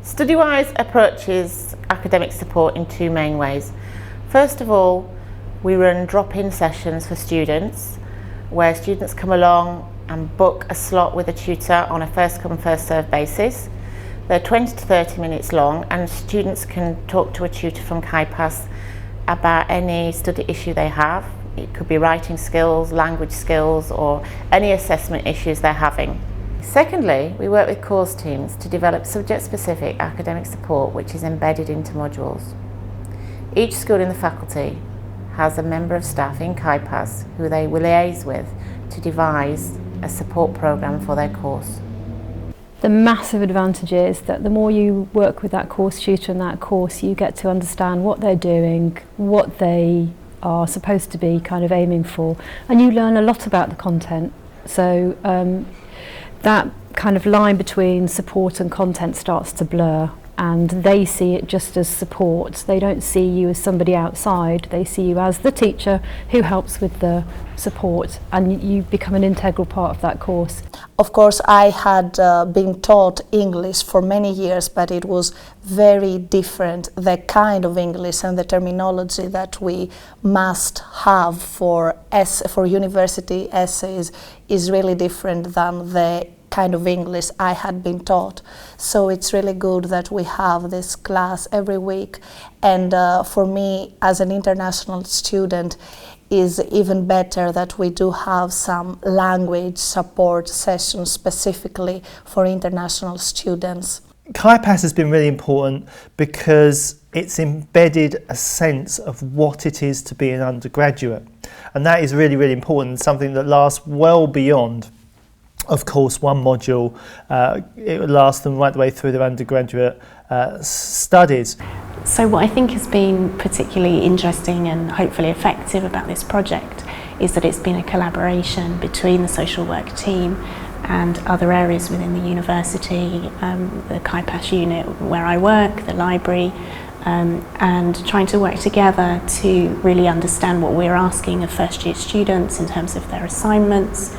StudyWise approaches academic support in two main ways. First of all, we run drop-in sessions for students where students come along and book a slot with a tutor on a first-come, first-served basis. They're 20 to 30 minutes long, and students can talk to a tutor from CAIPAS about any study issue they have. It could be writing skills, language skills, or any assessment issues they're having. Secondly, we work with course teams to develop subject-specific academic support which is embedded into modules. Each school in the faculty has a member of staff in CAIPAS who they will liaise with to devise a support programme for their course. The massive advantage is that the more you work with that course tutor in that course, you get to understand what they're doing, what they are supposed to be kind of aiming for, and you learn a lot about the content. So that kind of line between support and content starts to blur, and they see it just as support. They don't see you as somebody outside, they see you as the teacher who helps with the support, and you become an integral part of that course. Of course, I had been taught English for many years, but it was very different. The kind of English and the terminology that we must have for university essays is really different than the kind of English I had been taught. So it's really good that we have this class every week, and for me as an international student is even better that we do have some language support sessions specifically for international students. CAIPAS has been really important because it's embedded a sense of what it is to be an undergraduate, and that is really, really important, something that lasts well beyond, of course, one module. It would last them right the way through their undergraduate studies. So what I think has been particularly interesting and hopefully effective about this project is that it's been a collaboration between the social work team and other areas within the university, the CAIPAS unit where I work, the library, and trying to work together to really understand what we're asking of first year students in terms of their assignments,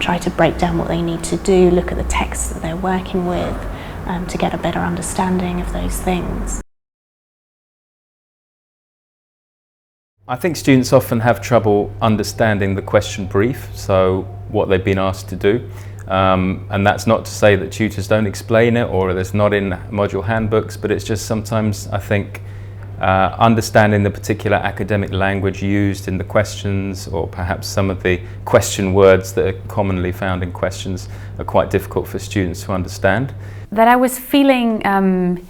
try to break down what they need to do, look at the texts that they're working with, to get a better understanding of those things. I think students often have trouble understanding the question brief, so what they've been asked to do. And that's not to say that tutors don't explain it or it's not in module handbooks, but it's just sometimes, I think, understanding the particular academic language used in the questions, or perhaps some of the question words that are commonly found in questions, are quite difficult for students to understand. That I was feeling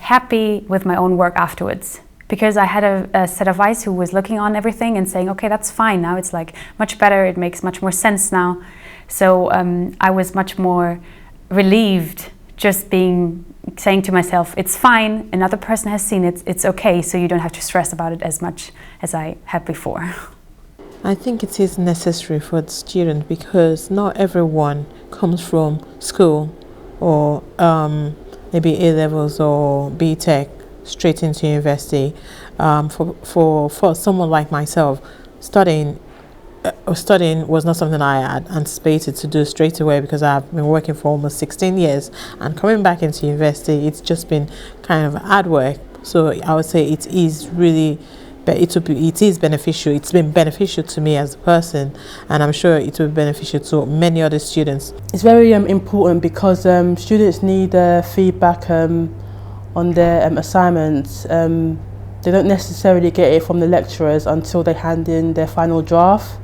happy with my own work afterwards, because I had a set of eyes who was looking on everything and saying, okay, that's fine now, it's like much better, it makes much more sense now. So I was much more relieved just saying to myself, it's fine, another person has seen it, it's okay, so you don't have to stress about it as much as I had before. I think it is necessary for the student because not everyone comes from school or maybe A-levels or B-Tech straight into university. For someone like myself, studying was not something I had anticipated to do straight away because I've been working for almost 16 years, and coming back into university, it's just been kind of hard work. So I would say it is really, it is beneficial. It's been beneficial to me as a person, and I'm sure it will be beneficial to many other students. It's very important because students need feedback on their assignments. They don't necessarily get it from the lecturers until they hand in their final draft.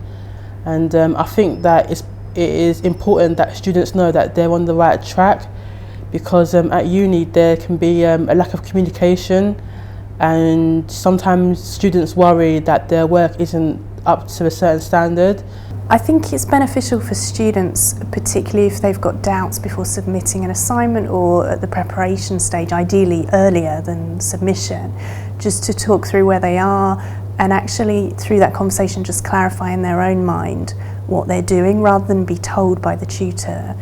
And I think that it is important that students know that they're on the right track, because at uni there can be a lack of communication, and sometimes students worry that their work isn't up to a certain standard. I think it's beneficial for students, particularly if they've got doubts before submitting an assignment or at the preparation stage, ideally earlier than submission, just to talk through where they are, and actually through that conversation just clarify in their own mind what they're doing rather than be told by the tutor.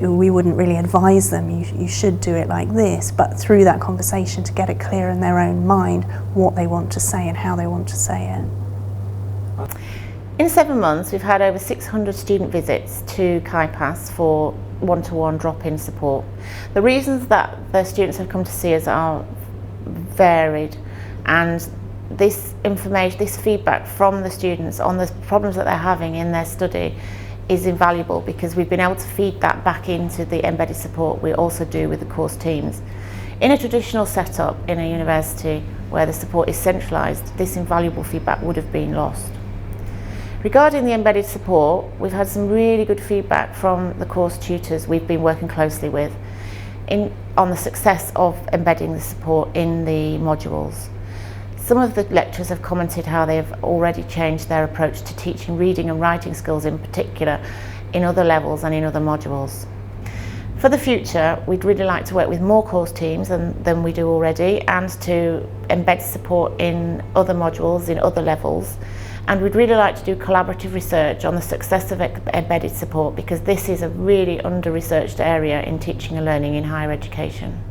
We wouldn't really advise them, you should do it like this, but through that conversation to get it clear in their own mind what they want to say and how they want to say it. In 7 months, we've had over 600 student visits to CAIPAS for one-to-one drop-in support. The reasons that the students have come to see us are varied, and this information, this feedback from the students on the problems that they're having in their study is invaluable, because we've been able to feed that back into the embedded support we also do with the course teams. In a traditional setup in a university where the support is centralised, this invaluable feedback would have been lost. Regarding the embedded support, we've had some really good feedback from the course tutors we've been working closely with on the success of embedding the support in the modules. Some of the lecturers have commented how they've already changed their approach to teaching reading and writing skills in particular in other levels and in other modules. For the future, we'd really like to work with more course teams than we do already, and to embed support in other modules, in other levels. And we'd really like to do collaborative research on the success of embedded support, because this is a really under-researched area in teaching and learning in higher education.